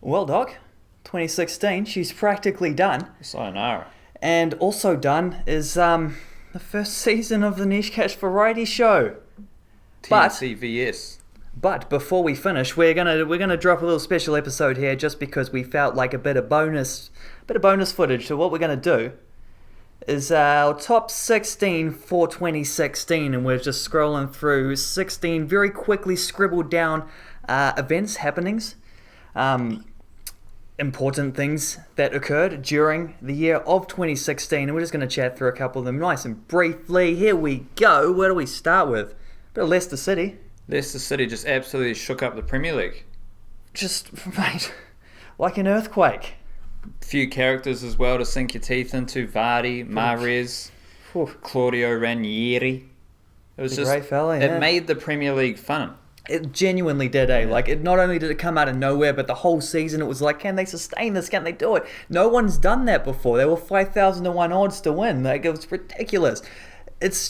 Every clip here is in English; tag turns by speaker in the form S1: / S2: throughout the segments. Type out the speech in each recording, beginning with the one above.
S1: Well, Doc, 2016, she's practically done.
S2: Sayonara.
S1: And also done is the first season of the Niche Catch Variety Show.
S2: TNC VS.
S1: But before we finish, we're gonna drop a little special episode here just because we felt like a bit of bonus footage. So what we're gonna do is our top 16 for 2016, and we're just scrolling through 16 very quickly scribbled down events, happenings, important things that occurred during the year of 2016, and we're just going to chat through a couple of them nice and briefly. Here we go. Where do we start with? Bit of Leicester City.
S2: Leicester City just absolutely shook up the Premier League.
S1: Just, mate, like an earthquake.
S2: Few characters as well to sink your teeth into. Vardy, Mahrez, Claudio Ranieri. It was just,
S1: great fella, yeah.
S2: It made the Premier League fun.
S1: It genuinely did, eh? Like, it not only did it come out of nowhere, but the whole season it was like, can they sustain this? Can they do it? No one's done that before. They were 5,000 to 1 odds to win. Like, it was ridiculous. It's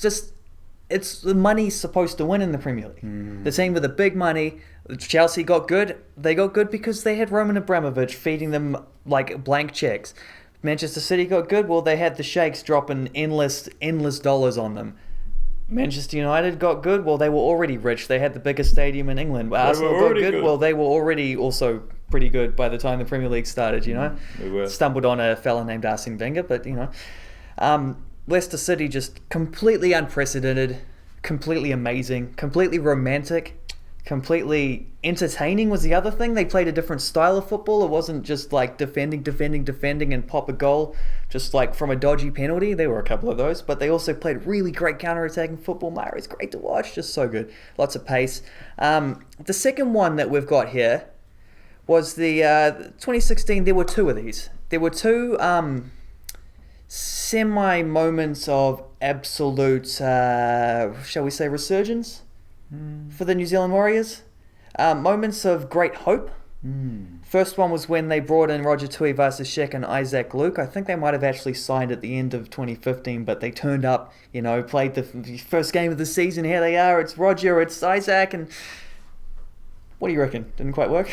S1: the money's supposed to win in the Premier League. The team with the big money, Chelsea got good. They got good because they had Roman Abramovich feeding them like blank checks. Manchester City got good. Well, they had the sheikhs dropping endless dollars on them. Manchester United got good. Well, they were already rich. They had the biggest stadium in England. Arsenal got good. Well, they were already also pretty good by the time the Premier League started, you know.
S2: They were.
S1: Stumbled on a fella named Arsene Wenger, but, you know. Leicester City just completely unprecedented, completely amazing, completely romantic, completely entertaining was the other thing. They played a different style of football. It wasn't just like defending and pop a goal just like from a dodgy penalty. There were a couple of those, but they also played really great counter-attacking football. Mahrez, great to watch, just so good. Lots of pace. The second one that we've got here was the 2016. There were two of these. There were two semi-moments of absolute, shall we say, resurgence for the New Zealand Warriors. Moments of great hope. First one was when they brought in Roger Tuivasa-Sheck and Isaac Luke. I think they might have actually signed at the end of 2015, but they turned up, you know, played the first game of the season. Here they are. It's Roger, it's Isaac, and what do you reckon? Didn't quite work?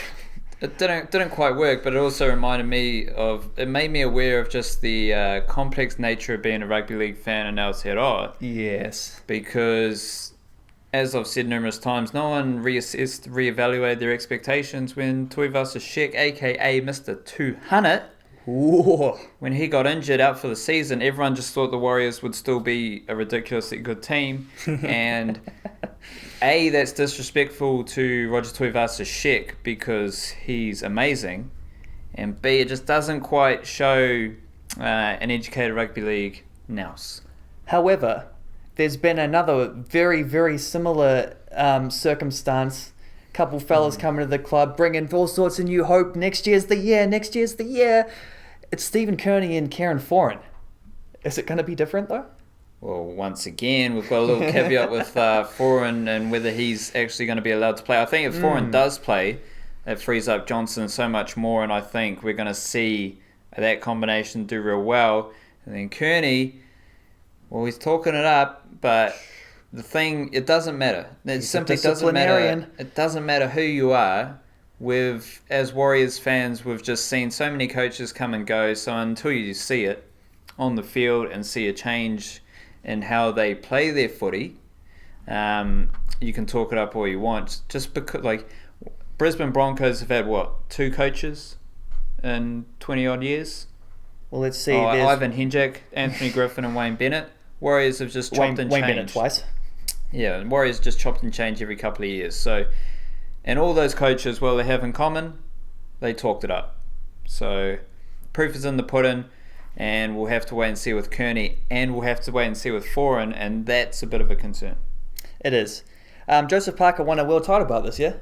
S2: It didn't quite work, but it also reminded me it made me aware of just the complex nature of being a rugby league fan in Aotearoa.
S1: Yes.
S2: Because, as I've said numerous times, no one reevaluated their expectations when Tuivasa-Sheck, aka Mr. 200, when he got injured out for the season. Everyone just thought the Warriors would still be a ridiculously good team, and A, that's disrespectful to Roger Tuivasa-Sheck because he's amazing, and B, it just doesn't quite show an educated rugby league nous.
S1: However, there's been another very, very similar circumstance. Couple fellas coming to the club, bringing all sorts of new hope. Next year's the year. It's Stephen Kearney and Kieran Foran. Is it going to be different, though?
S2: Well, once again, we've got a little caveat with Foran and whether he's actually going to be allowed to play. I think if Foran does play, it frees up Johnson so much more, and I think we're going to see that combination do real well. And then Kearney, well, he's talking it up, but the thing, it doesn't matter. It simply doesn't matter. It doesn't matter who you are. As Warriors fans, we've just seen so many coaches come and go, so until you see it on the field and see a change in how they play their footy, you can talk it up all you want. Just because, like, Brisbane Broncos have had, 2 coaches in 20 odd years?
S1: Well, let's see.
S2: Ivan Henjak, Anthony Griffin, and Wayne Bennett. Warriors have just chopped and changed.
S1: Wayne Bennett twice.
S2: Yeah, Warriors just chopped and changed every couple of years. So, and all those coaches, well, they have in common, they talked it up. So, proof is in the pudding. And we'll have to wait and see with Kearney, and we'll have to wait and see with Foran, and that's a bit of a concern.
S1: It is. Joseph Parker won a world title bout this year.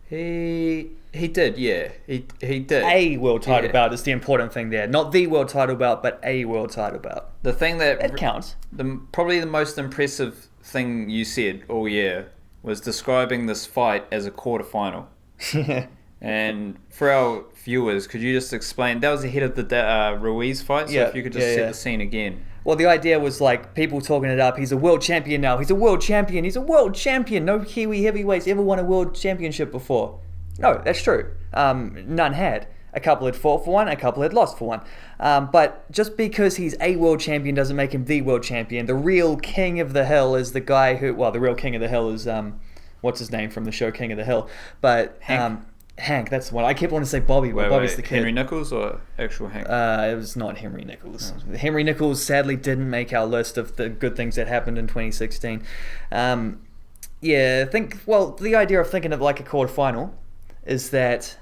S2: He did, yeah. He did.
S1: A world title bout is the important thing there. Not the world title bout, but a world title bout.
S2: The thing that...
S1: It counts.
S2: Probably the most impressive thing you said all year was describing this fight as a quarterfinal. And for our viewers, could you just explain? That was ahead of the Ruiz fight, so if you could just set the scene again.
S1: Well, the idea was like people talking it up. He's a world champion now. He's a world champion. No Kiwi heavyweights ever won a world championship before. No, that's true. None had. A couple had fought for one, a couple had lost for one. But just because he's a world champion doesn't make him the world champion. The real king of the hill is the guy who... Well, the real king of the hill is... what's his name from the show King of the Hill? But Hank, that's the one. I kept wanting to say Bobby, but Bobby's the kid.
S2: Henry Nichols or actual Hank?
S1: It was not Henry Nichols. No. Henry Nichols sadly didn't make our list of the good things that happened in 2016. Yeah, the idea of thinking of like a quarterfinal is that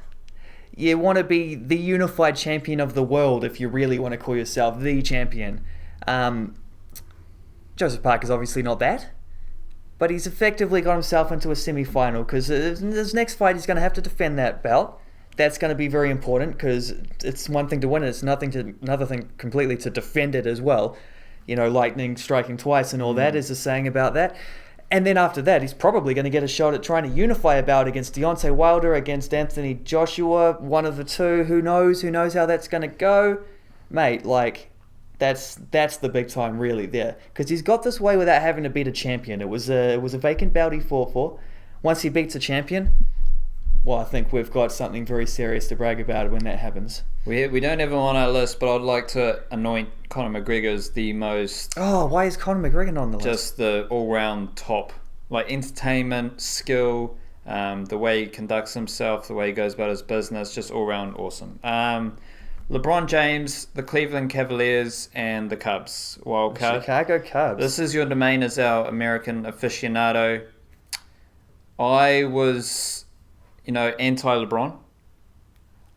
S1: you want to be the unified champion of the world if you really want to call yourself the champion. Joseph Parker's obviously not that. But he's effectively got himself into a semi-final because his next fight he's going to have to defend that belt. That's going to be very important because it's one thing to win it, it's another thing completely to defend it as well. You know, lightning striking twice and all that is a saying about that. And then after that, he's probably going to get a shot at trying to unify a bout against Deontay Wilder, against Anthony Joshua, one of the two. Who knows how that's going to go. Mate, like... That's the big time really there because he's got this way without having to beat a champion. It was a vacant belt he fought for. Once he beats a champion, well, I think we've got something very serious to brag about when that happens.
S2: We don't have him on our list, but I'd like to anoint Conor McGregor as the most...
S1: Oh, why is Conor McGregor not on the list?
S2: Just the all-round top. Like entertainment, skill, the way he conducts himself, the way he goes about his business, just all-round awesome. LeBron James, the Cleveland Cavaliers, and the Cubs. Wildcard.
S1: Chicago Cubs.
S2: This is your domain as our American aficionado. I was, anti-LeBron.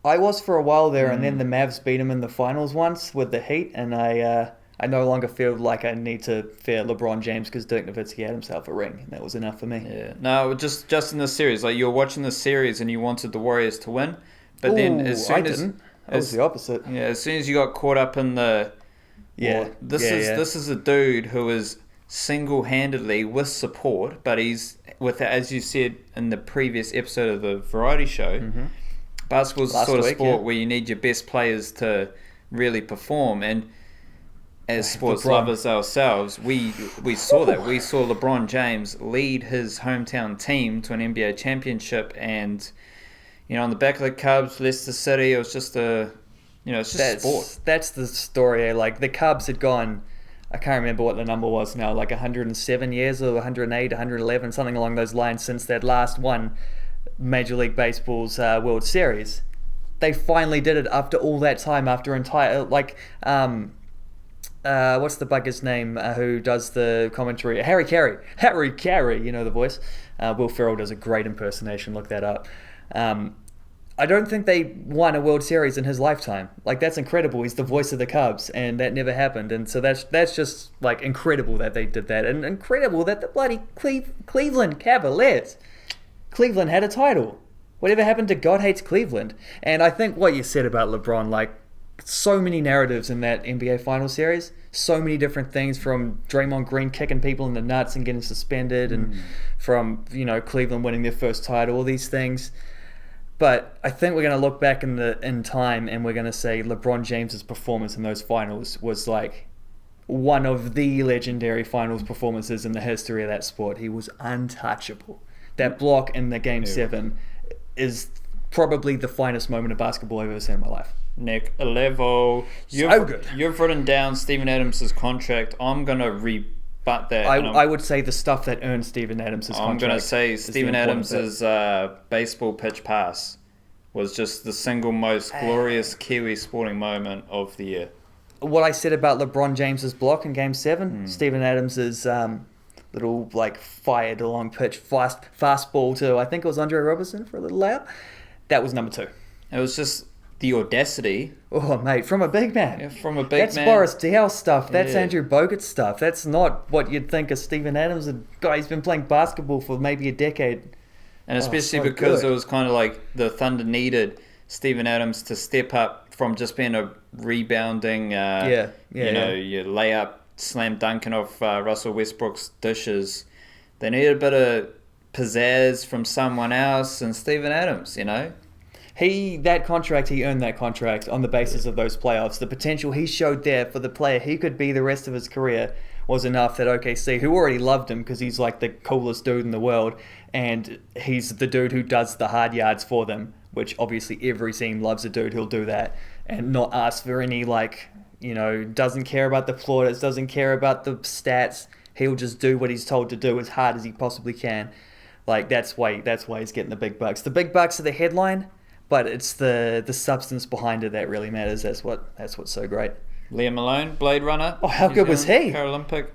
S1: I was for a while there, and then the Mavs beat him in the finals once with the Heat, and I no longer feel like I need to fear LeBron James because Dirk Nowitzki had himself a ring, and that was enough for me.
S2: Yeah. No, just in this series. Like, you were watching this series and you wanted the Warriors to win, but then as soon as...
S1: didn't. That was the opposite.
S2: Yeah, as soon as you got caught up in the... This is a dude who is single-handedly with support, but he's, as you said in the previous episode of the Variety Show, basketball's the sort of sport where you need your best players to really perform, and as sports lovers ourselves, we saw that. We saw LeBron James lead his hometown team to an NBA championship, and... on the back of the Cubs, Leicester City, it was just it's just sport.
S1: That's the story. Like, the Cubs had gone, I can't remember what the number was now, like 107 years or 108, 111, something along those lines since they'd last won Major League Baseball's World Series. They finally did it after all that time, after entire, what's the bugger's name who does the commentary? Harry Carey, the voice. Will Ferrell does a great impersonation, look that up. I don't think they won a World Series in his lifetime. Like, that's incredible. He's the voice of the Cubs, and that never happened. And so that's just, like, incredible that they did that. And incredible that the bloody Cleveland Cavaliers, Cleveland had a title. Whatever happened to God Hates Cleveland? And I think what you said about LeBron, like, so many narratives in that NBA Final Series, so many different things, from Draymond Green kicking people in the nuts and getting suspended, and from, Cleveland winning their first title, all these things. But I think we're going to look back in time and we're going to say LeBron James's performance in those finals was like one of the legendary finals performances in the history of that sport. He was untouchable. That block in the Game 7 is probably the finest moment of basketball I've ever seen in my life.
S2: Nick Alevo, you've written down Steven Adams' contract. I'm going to rebut that.
S1: I would say the stuff that earned Steven Adams' contract.
S2: I'm going to say Steven Adams' baseball pitch pass was just the single most glorious Kiwi sporting moment of the year.
S1: What I said about LeBron James's block in Game 7, Steven Adams' little, like, fired along pitch fastball to, I think it was Andre Robertson for a little layup, that was number 2.
S2: It was just the audacity.
S1: Oh, mate, from a big man.
S2: Yeah, from a big man.
S1: That's Boris Diaw stuff. That's Andrew Bogut stuff. That's not what you'd think of Steven Adams, a guy who's been playing basketball for maybe a decade.
S2: And especially because it was kind of like the Thunder needed Steven Adams to step up from just being a rebounding, your layup, slam dunking off Russell Westbrook's dishes. They needed a bit of pizzazz from someone else, and Steven Adams, He earned that contract on the basis of those playoffs. The potential he showed there for the player he could be the rest of his career
S1: was enough that OKC, who already loved him because he's like the coolest dude in the world, and he's the dude who does the hard yards for them, which obviously every team loves a dude who'll do that and not ask for any, like, doesn't care about the plaudits, doesn't care about the stats. He'll just do what he's told to do as hard as he possibly can. Like, that's why he's getting the big bucks. The big bucks are the headline, but it's the substance behind it that really matters. That's what's so great.
S2: Liam Malone, Blade Runner.
S1: Oh, how good was he?
S2: Paralympic.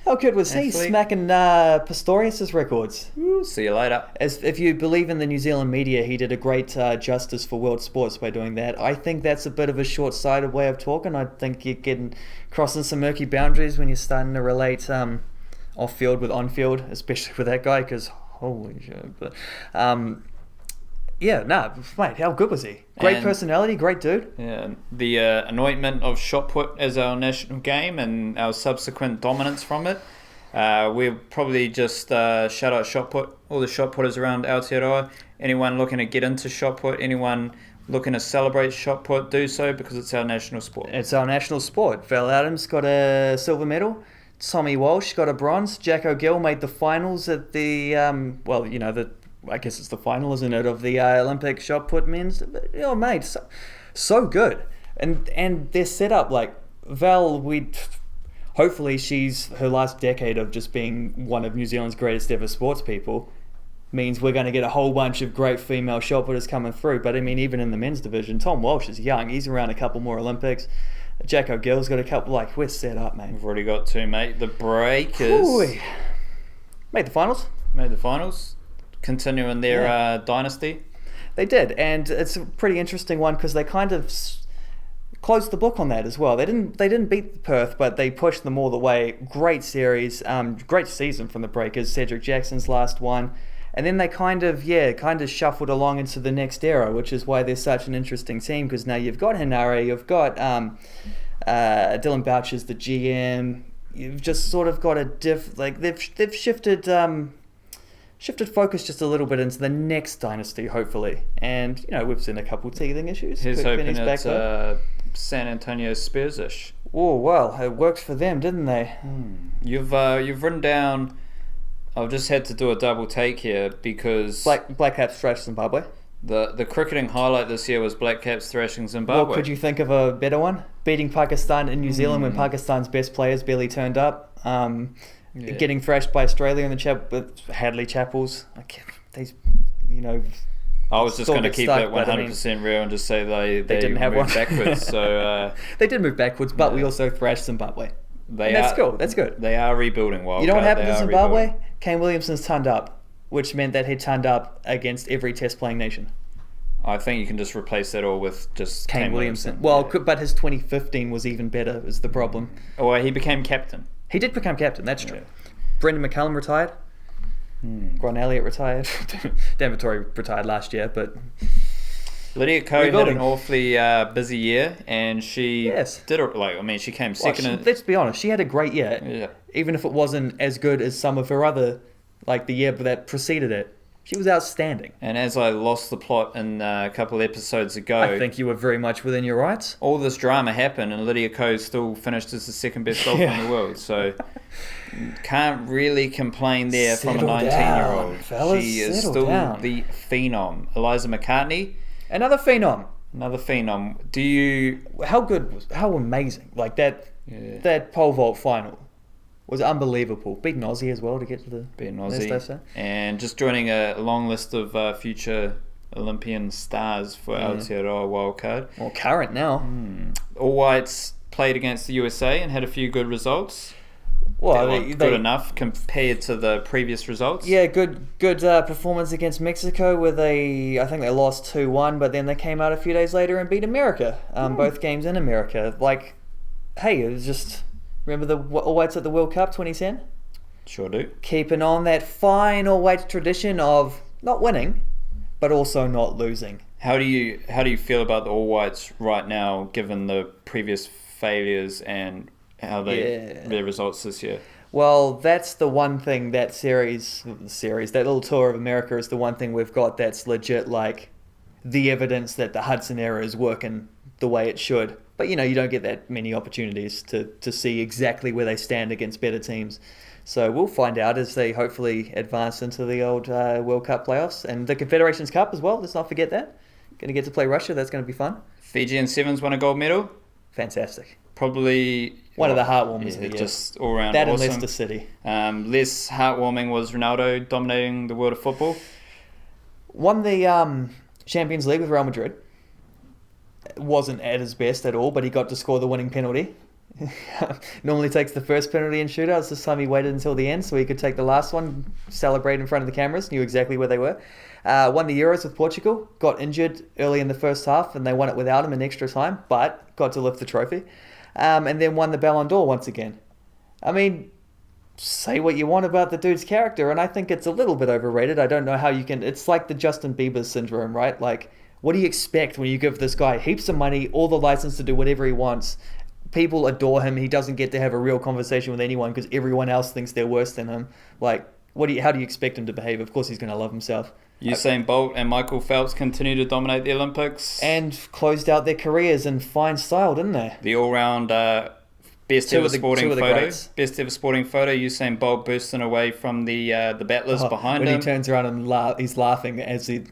S1: How good was he? Smacking Pistorius' records.
S2: Ooh, see you later.
S1: If you believe in the New Zealand media, he did a great justice for world sports by doing that. I think that's a bit of a short-sighted way of talking. I think you're crossing some murky boundaries when you're starting to relate off-field with on-field, especially with that guy, because holy shit. But, mate, how good was he? Great personality, great dude.
S2: Yeah, the anointment of shot put as our national game and our subsequent dominance from it. We'll probably just shout out shot put, all the shot putters around Aotearoa. Anyone looking to get into shot put, anyone looking to celebrate shot put, do so because it's our national sport.
S1: It's our national sport. Val Adams got a silver medal. Tommy Walsh got a bronze. Jack O'Gill made the finals at the, I guess it's the final, isn't it, of the Olympic shot put men's. Mate, so good. And they're set up like Val. Hopefully she's her last decade of just being one of New Zealand's greatest ever sports people means we're going to get a whole bunch of great female shot putters coming through. But I mean, even in the men's division, Tom Walsh is young. He's around a couple more Olympics. Jack O'Gill's got a couple. Like, we're set up, mate.
S2: We've already got two, mate. The Breakers
S1: made the finals.
S2: Continuing their dynasty.
S1: They did, and it's a pretty interesting one because they kind of closed the book on that as well. They didn't beat Perth, but they pushed them all the way. Great series, great season from the Breakers. Cedric Jackson's last one, and then they kind of shuffled along into the next era, which is why they're such an interesting team because now you've got Hinare, you've got Dylan Boucher's the GM. You've just sort of got they've shifted focus just a little bit into the next dynasty, hopefully. And, we've seen a couple teething issues.
S2: Here's hoping it's San Antonio Spurs-ish.
S1: Oh, well, it worked for them, didn't they?
S2: You've written down... I've just had to do a double take here because...
S1: Black Caps thrashed Zimbabwe.
S2: The cricketing highlight this year was Black Caps thrashing Zimbabwe.
S1: Well, could you think of a better one? Beating Pakistan in New Zealand when Pakistan's best players barely turned up. Getting thrashed by Australia in the with Hadley Chapels.
S2: I was just going to keep it 100% real and just say they
S1: didn't have
S2: moved
S1: one
S2: backwards. So
S1: they did move backwards, but we also thrashed Zimbabwe. That's good.
S2: They are rebuilding well.
S1: You know what happened to Zimbabwe? Kane Williamson's turned up, which meant that he turned up against every test playing nation.
S2: I think you can just replace that all with just
S1: Kane Williamson. Well, but his 2015 was even better, is the problem.
S2: Oh, well, he became captain.
S1: He did become captain, that's true. Brendan McCullum retired. Ron Elliott retired. Dan Vittori retired last year, but...
S2: Lydia Ko had an awfully busy year, and she did it. She came second.
S1: Let's be honest, she had a great year.
S2: Yeah.
S1: Even if it wasn't as good as some of her other, the year that preceded it. She was outstanding.
S2: And as I lost the plot in a couple episodes ago...
S1: I think you were very much within your rights.
S2: All this drama happened, and Lydia Ko still finished as the second best golfer in the world. So, can't really complain there from a 19-year-old.
S1: Fellas,
S2: she is still the phenom. Eliza McCartney.
S1: Another phenom.
S2: Do you...
S1: How amazing. That pole vault final was unbelievable. Beating Aussie as well to get to the...
S2: Beating Aussie. And just joining a long list of future Olympian stars for Aotearoa wildcard.
S1: Well, current now.
S2: All Whites played against the USA and had a few good results.
S1: Well,
S2: good enough compared to the previous results.
S1: Yeah, good performance against Mexico where I think they lost 2-1, but then they came out a few days later and beat America. Both games in America. It was just... Remember the All Whites at the World Cup 2010?
S2: Sure do.
S1: Keeping on that fine All Whites tradition of not winning, but also not losing.
S2: How do you feel about the All Whites right now, given the previous failures and how their results this year?
S1: Well, that's the one thing that that little tour of America is the one thing we've got that's legit, the evidence that the Hudson era is working the way it should. But, you don't get that many opportunities to see exactly where they stand against better teams. So we'll find out as they hopefully advance into the old World Cup playoffs. And the Confederations Cup as well, let's not forget that. Going to get to play Russia, that's going to be fun.
S2: Fijian Sevens won a gold medal.
S1: Fantastic.
S2: Probably
S1: one of the heartwarmers of the year.
S2: Just all around
S1: that
S2: awesome.
S1: And Leicester City.
S2: Less heartwarming was Ronaldo dominating the world of football.
S1: Won the Champions League with Real Madrid. Wasn't at his best at all, but he got to score the winning penalty. Normally takes the first penalty in shootouts. This time he waited until the end so he could take the last one, celebrate in front of the cameras, knew exactly where they were. Won the Euros with Portugal, got injured early in the first half and they won it without him in extra time, but got to lift the trophy. And then won the Ballon d'Or once again. I mean, say what you want about the dude's character, and I think it's a little bit overrated. I don't know how you can... It's like the Justin Bieber syndrome, right? Like, what do you expect when you give this guy heaps of money, all the license to do whatever he wants? People adore him. He doesn't get to have a real conversation with anyone because everyone else thinks they're worse than him. Like, how do you expect him to behave? Of course he's going to love himself.
S2: Usain Bolt and Michael Phelps continue to dominate the Olympics.
S1: And closed out their careers in fine style, didn't they?
S2: The all-round best ever sporting photo.
S1: Greats.
S2: Best ever sporting photo. Usain Bolt bursting away from the battlers behind him.
S1: When he turns around and he's laughing as the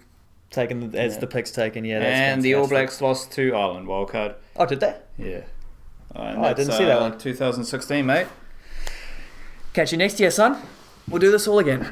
S1: pic's taken. Yeah, that's
S2: and
S1: fantastic.
S2: the All Blacks lost to Ireland wildcard.
S1: Oh, did they?
S2: Yeah.
S1: I didn't see that one.
S2: 2016, mate.
S1: Catch you next year, son. We'll do this all again.